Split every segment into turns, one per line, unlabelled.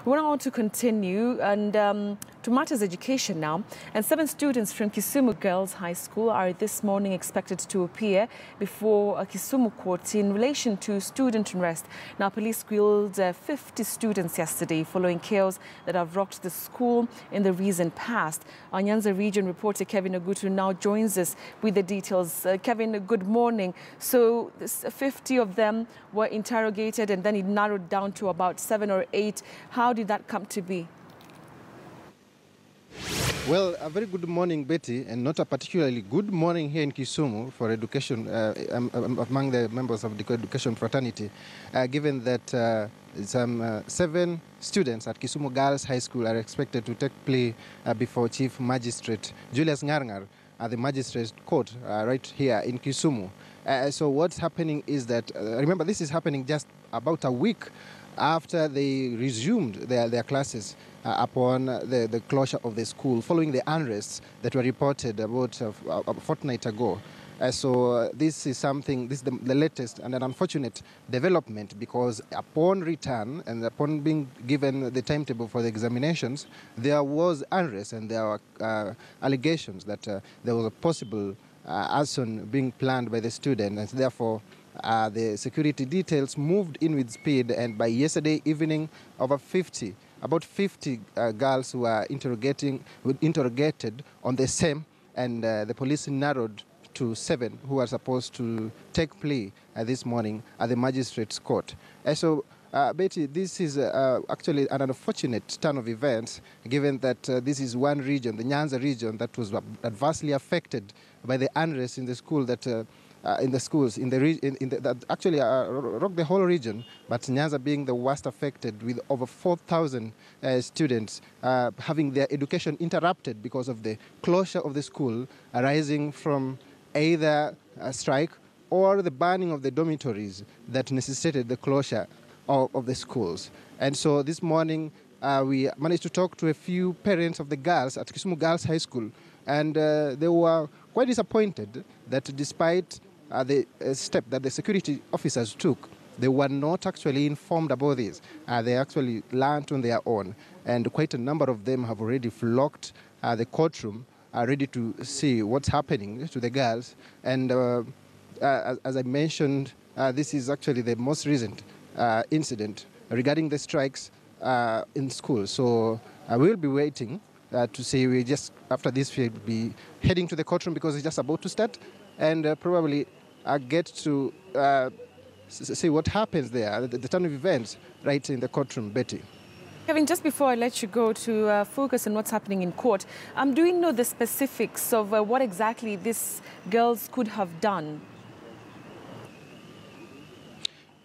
We want to continue and to matters education now. And 7 students from Kisumu Girls High School are this morning expected to appear before a Kisumu court in relation to student unrest. Now, police grilled 50 students yesterday following chaos that have rocked the school in the recent past. Our Nyanza region reporter Kevin Ogutu now joins us with the details. Kevin, good morning. So 50 of them were interrogated and then it narrowed down to about 7 or 8. How did that come to be?
Well, a very good morning, Betty, and not a particularly good morning here in Kisumu for education among the members of the education fraternity, given that some 7 students at Kisumu Girls High School are expected to take plea before Chief Magistrate Julius Ngarngar at the Magistrates Court right here in Kisumu. So what's happening is that, remember, this is happening just about a week after they resumed their classes upon the closure of the school following the unrests that were reported about a fortnight ago. So this is the latest and an unfortunate development, because upon return and upon being given the timetable for the examinations, there was unrest and there were allegations that there was a possible arson being planned by the student, and therefore the security details moved in with speed, and by yesterday evening, about 50 girls who were interrogated on the same, and the police narrowed to 7 who are supposed to take plea this morning at the Magistrates Court. So, Betty, this is actually an unfortunate turn of events, given that this is one region, the Nyanza region, that was adversely affected by the unrest in the school that in the schools that actually rocked the whole region, but Nyanza being the worst affected, with over 4,000 students having their education interrupted because of the closure of the school arising from either a strike or the burning of the dormitories that necessitated the closure of the schools. And so this morning we managed to talk to a few parents of the girls at Kisumu Girls High School, and they were quite disappointed that despite the step that the security officers took, they were not actually informed about this. They actually learned on their own, and quite a number of them have already flocked the courtroom, ready to see what's happening to the girls. And as I mentioned, this is actually the most recent incident regarding the strikes in school. So I will be waiting to see. We just, after this, we'll be heading to the courtroom because it's just about to start, and probably get to see what happens there, the turn of events right in the courtroom, Betty.
Kevin, just before I let you go to focus on what's happening in court, do we know the specifics of what exactly these girls could have done?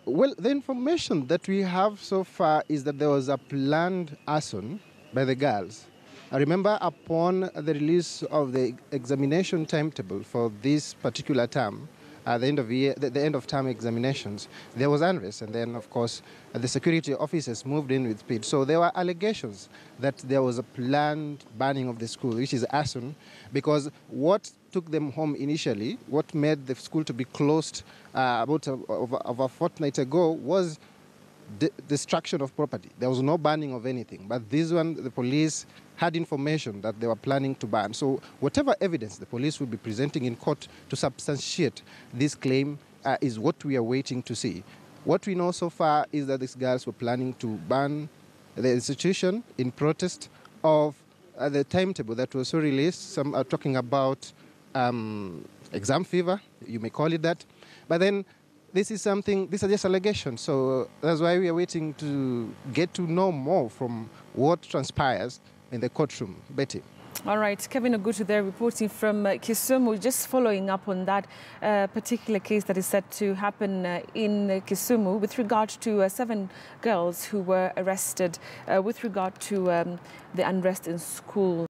Well, the information that we have so far is that there was a planned arson by the girls. I remember upon the release of the examination timetable for this particular term, at the end of the end of term examinations, there was unrest, and then of course the security officers moved in with speed. So there were allegations that there was a planned burning of the school, which is arson, because what took them home initially, what made the school to be closed about a fortnight ago, was destruction of property. There was no burning of anything, but this one, the police had information that they were planning to burn. So whatever evidence the police will be presenting in court to substantiate this claim is what we are waiting to see. What we know so far is that these girls were planning to burn the institution in protest of the timetable that was so released. Some are talking about exam fever, you may call it that. But then these are just allegations. So that's why we are waiting to get to know more from what transpires in the courtroom. Betty.
All right, Kevin Ogutu there reporting from Kisumu, just following up on that particular case that is set to happen in Kisumu with regard to 7 girls who were arrested with regard to the unrest in school.